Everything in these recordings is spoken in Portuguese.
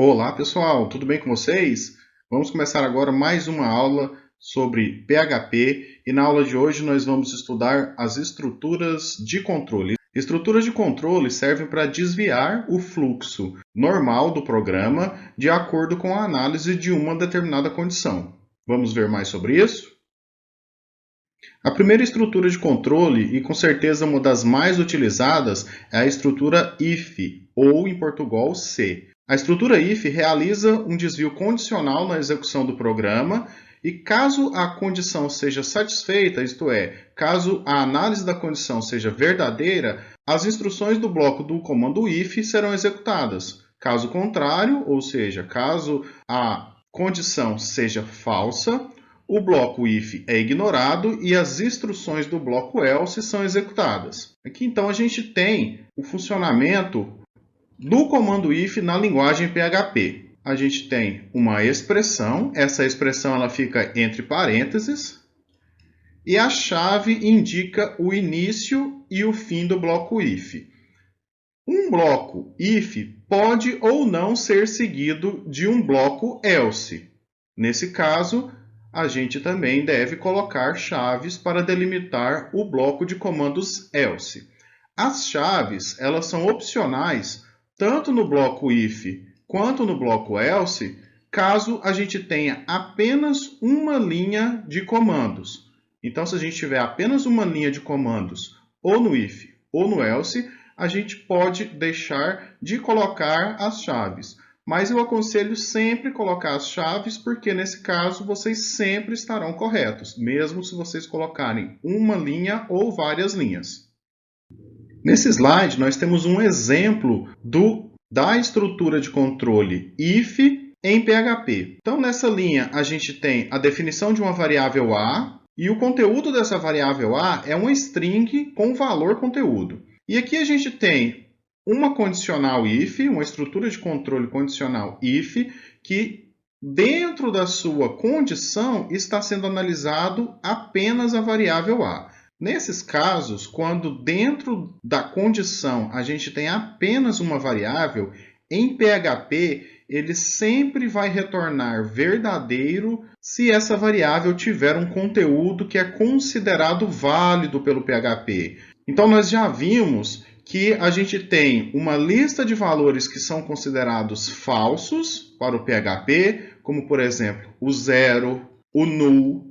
Olá pessoal, tudo bem com vocês? Vamos começar agora mais uma aula sobre PHP e na aula de hoje nós vamos estudar as estruturas de controle. Estruturas de controle servem para desviar o fluxo normal do programa de acordo com a análise de uma determinada condição. Vamos ver mais sobre isso? A primeira estrutura de controle, e com certeza uma das mais utilizadas, é a estrutura if, ou em português se. A estrutura if realiza um desvio condicional na execução do programa e caso a condição seja satisfeita, isto é, caso a análise da condição seja verdadeira, as instruções do bloco do comando if serão executadas. Caso contrário, ou seja, caso a condição seja falsa, o bloco if é ignorado e as instruções do bloco else são executadas. Aqui então a gente tem o funcionamento do comando if na linguagem PHP. A gente tem uma expressão, essa expressão ela fica entre parênteses, e a chave indica o início e o fim do bloco if. Um bloco if pode ou não ser seguido de um bloco else. Nesse caso, a gente também deve colocar chaves para delimitar o bloco de comandos else. As chaves, elas são opcionais tanto no bloco if quanto no bloco else, caso a gente tenha apenas uma linha de comandos. Então, se a gente tiver apenas uma linha de comandos, ou no if ou no else, a gente pode deixar de colocar as chaves. Mas eu aconselho sempre colocar as chaves, porque nesse caso vocês sempre estarão corretos, mesmo se vocês colocarem uma linha ou várias linhas. Nesse slide, nós temos um exemplo da estrutura de controle if em PHP. Então, nessa linha, a gente tem a definição de uma variável A, e o conteúdo dessa variável A é uma string com valor conteúdo. E aqui a gente tem uma condicional if, uma estrutura de controle condicional if, que dentro da sua condição está sendo analisado apenas a variável A. Nesses casos, quando dentro da condição a gente tem apenas uma variável, em PHP ele sempre vai retornar verdadeiro se essa variável tiver um conteúdo que é considerado válido pelo PHP. Então nós já vimos que a gente tem uma lista de valores que são considerados falsos para o PHP, como por exemplo o zero, o null,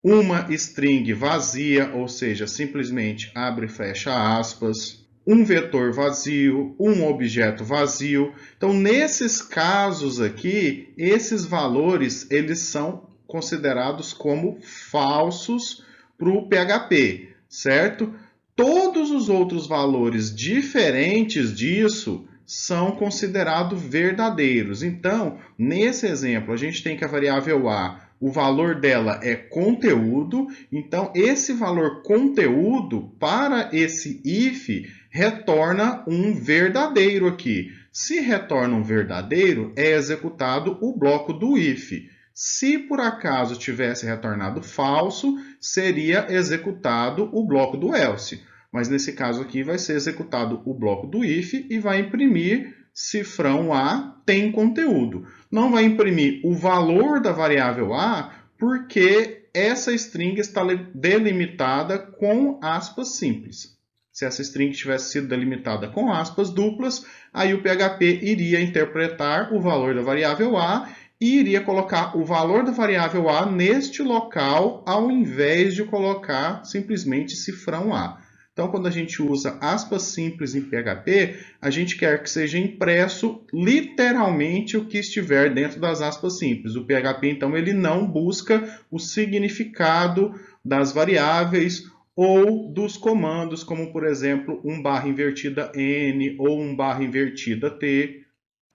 uma string vazia, ou seja, simplesmente abre e fecha aspas, um vetor vazio, um objeto vazio. Então, nesses casos aqui, esses valores eles são considerados como falsos para o PHP, certo? Todos os outros valores diferentes disso são considerados verdadeiros. Então, nesse exemplo, a gente tem que a variável A, o valor dela é conteúdo. Então, esse valor conteúdo para esse if retorna um verdadeiro aqui. Se retorna um verdadeiro, é executado o bloco do if. Se por acaso tivesse retornado falso, seria executado o bloco do else. Mas nesse caso aqui vai ser executado o bloco do if e vai imprimir cifrão A tem conteúdo. Não vai imprimir o valor da variável A porque essa string está delimitada com aspas simples. Se essa string tivesse sido delimitada com aspas duplas, aí o PHP iria interpretar o valor da variável A e iria colocar o valor da variável A neste local, ao invés de colocar simplesmente cifrão A. Então, quando a gente usa aspas simples em PHP, a gente quer que seja impresso literalmente o que estiver dentro das aspas simples. O PHP, então, ele não busca o significado das variáveis ou dos comandos, como, por exemplo, um barra invertida N ou um barra invertida T.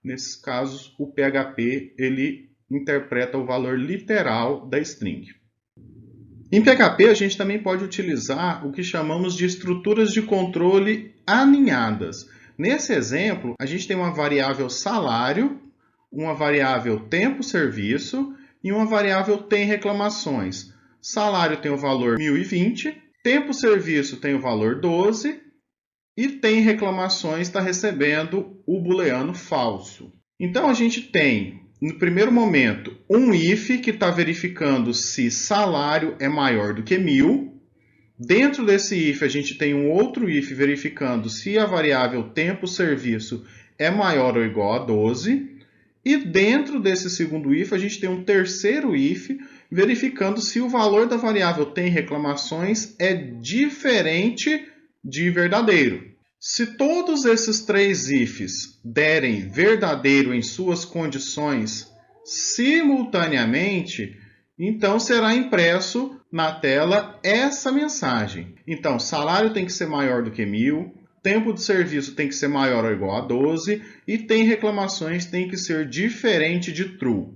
Nesses casos, o PHP ele interpreta o valor literal da string. Em PHP, a gente também pode utilizar o que chamamos de estruturas de controle aninhadas. Nesse exemplo, a gente tem uma variável salário, uma variável tempo-serviço e uma variável tem reclamações. Salário tem o valor 1020, tempo-serviço tem o valor 12 e tem reclamações, está recebendo o booleano falso. Então a gente tem, no primeiro momento, um if que está verificando se salário é maior do que 1.000. Dentro desse if a gente tem um outro if verificando se a variável tempo-serviço é maior ou igual a 12. E dentro desse segundo if a gente tem um terceiro if verificando se o valor da variável tem reclamações é diferente de verdadeiro. Se todos esses três ifs derem verdadeiro em suas condições simultaneamente, então será impresso na tela essa mensagem. Então, salário tem que ser maior do que 1.000, tempo de serviço tem que ser maior ou igual a 12 e tem reclamações tem que ser diferente de true.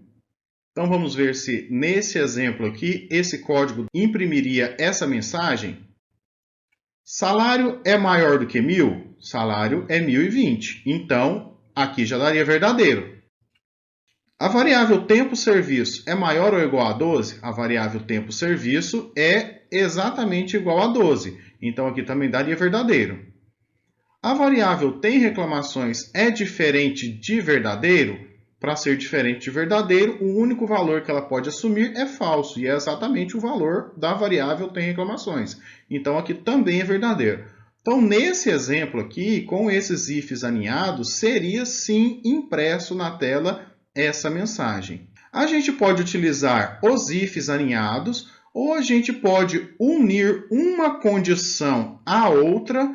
Então vamos ver se nesse exemplo aqui esse código imprimiria essa mensagem. Salário é maior do que 1.000? Salário é 1.020. Então aqui já daria verdadeiro. A variável tempo-serviço é maior ou igual a 12? A variável tempo-serviço é exatamente igual a 12. Então aqui também daria verdadeiro. A variável tem reclamações é diferente de verdadeiro? Para ser diferente de verdadeiro, o único valor que ela pode assumir é falso, e é exatamente o valor da variável tem reclamações. Então aqui também é verdadeiro. Então nesse exemplo aqui, com esses ifs alinhados, seria sim impresso na tela essa mensagem. A gente pode utilizar os ifs alinhados, ou a gente pode unir uma condição à outra,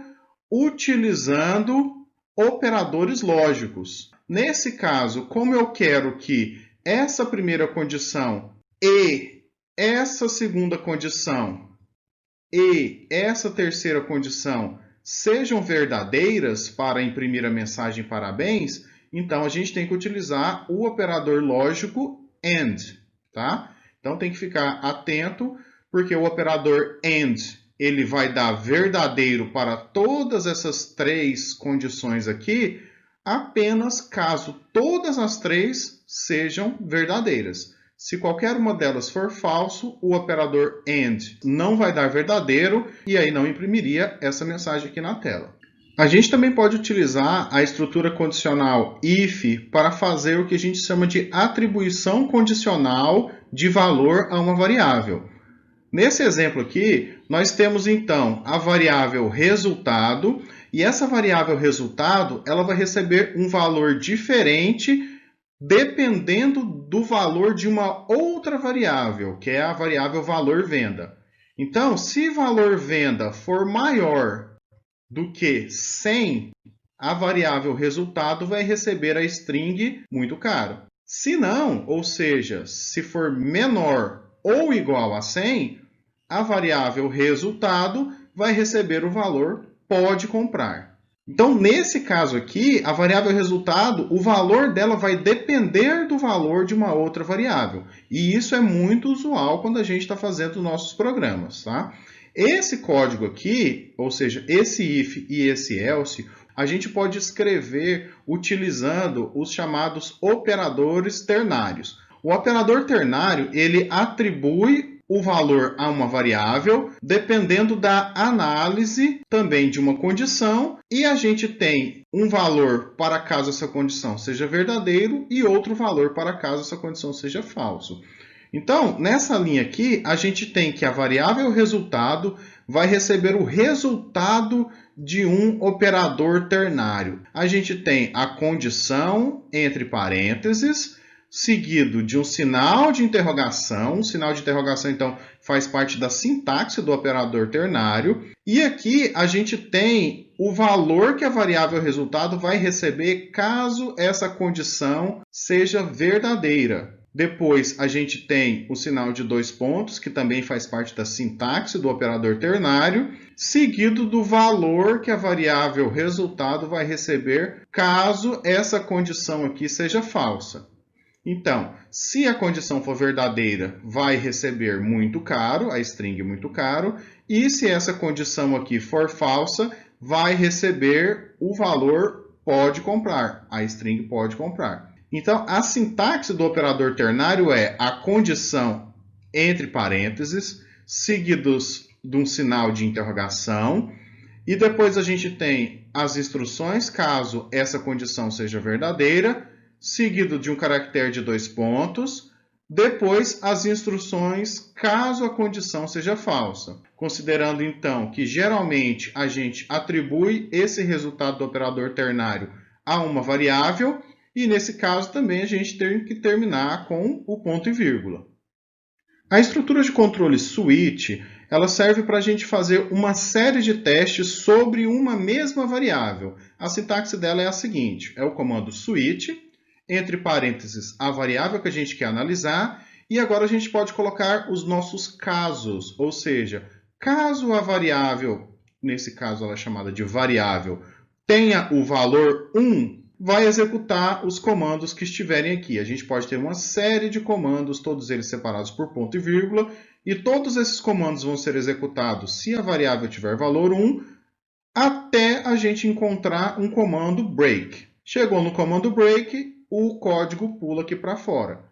utilizando operadores lógicos. Nesse caso, como eu quero que essa primeira condição e essa segunda condição e essa terceira condição sejam verdadeiras para imprimir a mensagem parabéns, então a gente tem que utilizar o operador lógico AND, tá? Então tem que ficar atento, porque o operador AND ele vai dar verdadeiro para todas essas três condições aqui, apenas caso todas as três sejam verdadeiras. Se qualquer uma delas for falso, o operador AND não vai dar verdadeiro e aí não imprimiria essa mensagem aqui na tela. A gente também pode utilizar a estrutura condicional if para fazer o que a gente chama de atribuição condicional de valor a uma variável. Nesse exemplo aqui, nós temos então a variável resultado, e essa variável resultado ela vai receber um valor diferente dependendo do valor de uma outra variável, que é a variável valor venda. Então, se valor venda for maior do que 100, a variável resultado vai receber a string muito caro. Se não, ou seja, se for menor ou igual a 100, a variável resultado vai receber o valor pode comprar. Então, nesse caso aqui, a variável resultado, o valor dela vai depender do valor de uma outra variável. E isso é muito usual quando a gente está fazendo nossos programas, tá? Esse código aqui, ou seja, esse if e esse else, a gente pode escrever utilizando os chamados operadores ternários. O operador ternário, ele atribui o valor a uma variável, dependendo da análise também de uma condição, e a gente tem um valor para caso essa condição seja verdadeiro e outro valor para caso essa condição seja falso. Então, nessa linha aqui, a gente tem que a variável resultado vai receber o resultado de um operador ternário. A gente tem a condição entre parênteses, seguido de um sinal de interrogação. O sinal de interrogação, então, faz parte da sintaxe do operador ternário. E aqui a gente tem o valor que a variável resultado vai receber caso essa condição seja verdadeira. Depois a gente tem o sinal de dois pontos, que também faz parte da sintaxe do operador ternário, seguido do valor que a variável resultado vai receber caso essa condição aqui seja falsa. Então, se a condição for verdadeira, vai receber muito caro, a string muito caro, e se essa condição aqui for falsa, vai receber o valor pode comprar, a string pode comprar. Então, a sintaxe do operador ternário é a condição entre parênteses, seguidos de um sinal de interrogação, e depois a gente tem as instruções caso essa condição seja verdadeira, seguido de um caractere de 2 pontos, depois as instruções caso a condição seja falsa. Considerando então que geralmente a gente atribui esse resultado do operador ternário a uma variável, e nesse caso também a gente tem que terminar com o ponto e vírgula. A estrutura de controle switch, ela serve para a gente fazer uma série de testes sobre uma mesma variável. A sintaxe dela é a seguinte, é o comando switch, entre parênteses a variável que a gente quer analisar, e agora a gente pode colocar os nossos casos, ou seja, caso a variável, nesse caso ela é chamada de variável, tenha o valor 1, vai executar os comandos que estiverem aqui. A gente pode ter uma série de comandos, todos eles separados por ponto e vírgula, e todos esses comandos vão ser executados se a variável tiver valor 1, até a gente encontrar um comando break. Chegou no comando break, o código pula aqui para fora.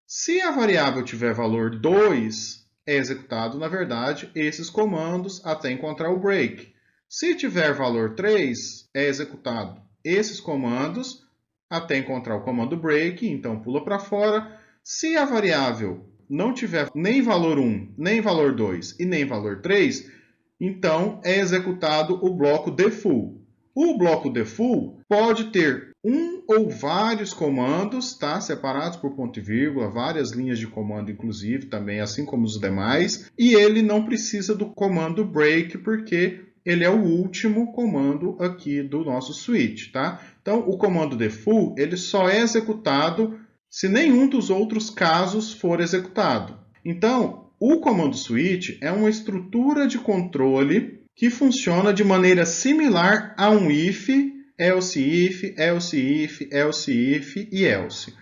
Se a variável tiver valor 2, é executado, na verdade, esses comandos até encontrar o break. Se tiver valor 3, é executado esses comandos até encontrar o comando break, então pula para fora. Se a variável não tiver nem valor 1, nem valor 2 e nem valor 3, então é executado o bloco defull. O bloco defull pode ter um ou vários comandos, tá? Separados por ponto e vírgula, várias linhas de comando inclusive também, assim como os demais, e ele não precisa do comando break porque ele é o último comando aqui do nosso switch, tá? Então, o comando defull, ele só é executado se nenhum dos outros casos for executado. Então, o comando switch é uma estrutura de controle que funciona de maneira similar a um if, else if, else if, else if e else.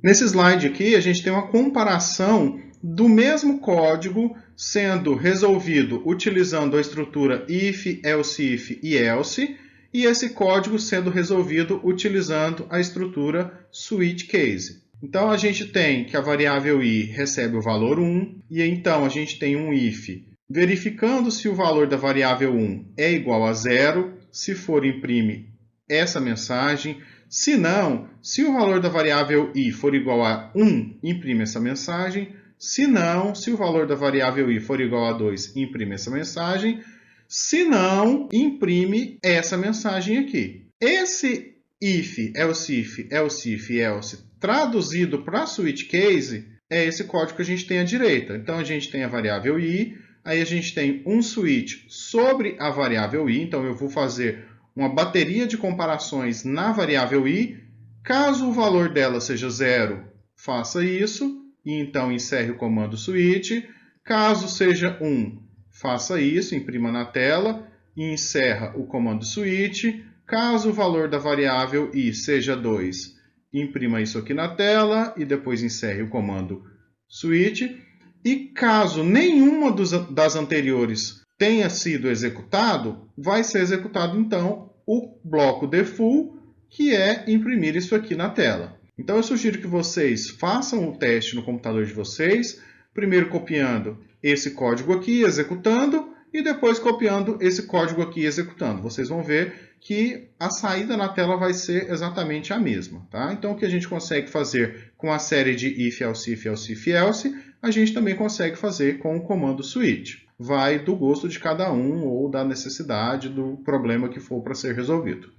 Nesse slide aqui, a gente tem uma comparação do mesmo código sendo resolvido utilizando a estrutura if, else if e else, e esse código sendo resolvido utilizando a estrutura switch case. Então a gente tem que a variável i recebe o valor 1, e então a gente tem um if verificando se o valor da variável 1 é igual a 0, se for imprime essa mensagem. Se não, se o valor da variável i for igual a 1, imprime essa mensagem. Se não, se o valor da variável i for igual a 2, imprime essa mensagem. Se não, imprime essa mensagem aqui. Esse if, else if, else if, else, traduzido para switch case, é esse código que a gente tem à direita. Então, a gente tem a variável i, aí a gente tem um switch sobre a variável i, então eu vou fazer uma bateria de comparações na variável i. Caso o valor dela seja 0, faça isso, e então encerre o comando switch. Caso seja 1, faça isso, imprima na tela e encerra o comando switch. Caso o valor da variável i seja 2, imprima isso aqui na tela e depois encerre o comando switch. E caso nenhuma das anteriores tenha sido executado, vai ser executado então o bloco defull, que é imprimir isso aqui na tela. Então eu sugiro que vocês façam o teste no computador de vocês, primeiro copiando esse código aqui, executando, e depois copiando esse código aqui, executando. Vocês vão ver que a saída na tela vai ser exatamente a mesma, tá? Então o que a gente consegue fazer com a série de if, else if, else if, else, a gente também consegue fazer com o comando switch. Vai do gosto de cada um ou da necessidade do problema que for para ser resolvido.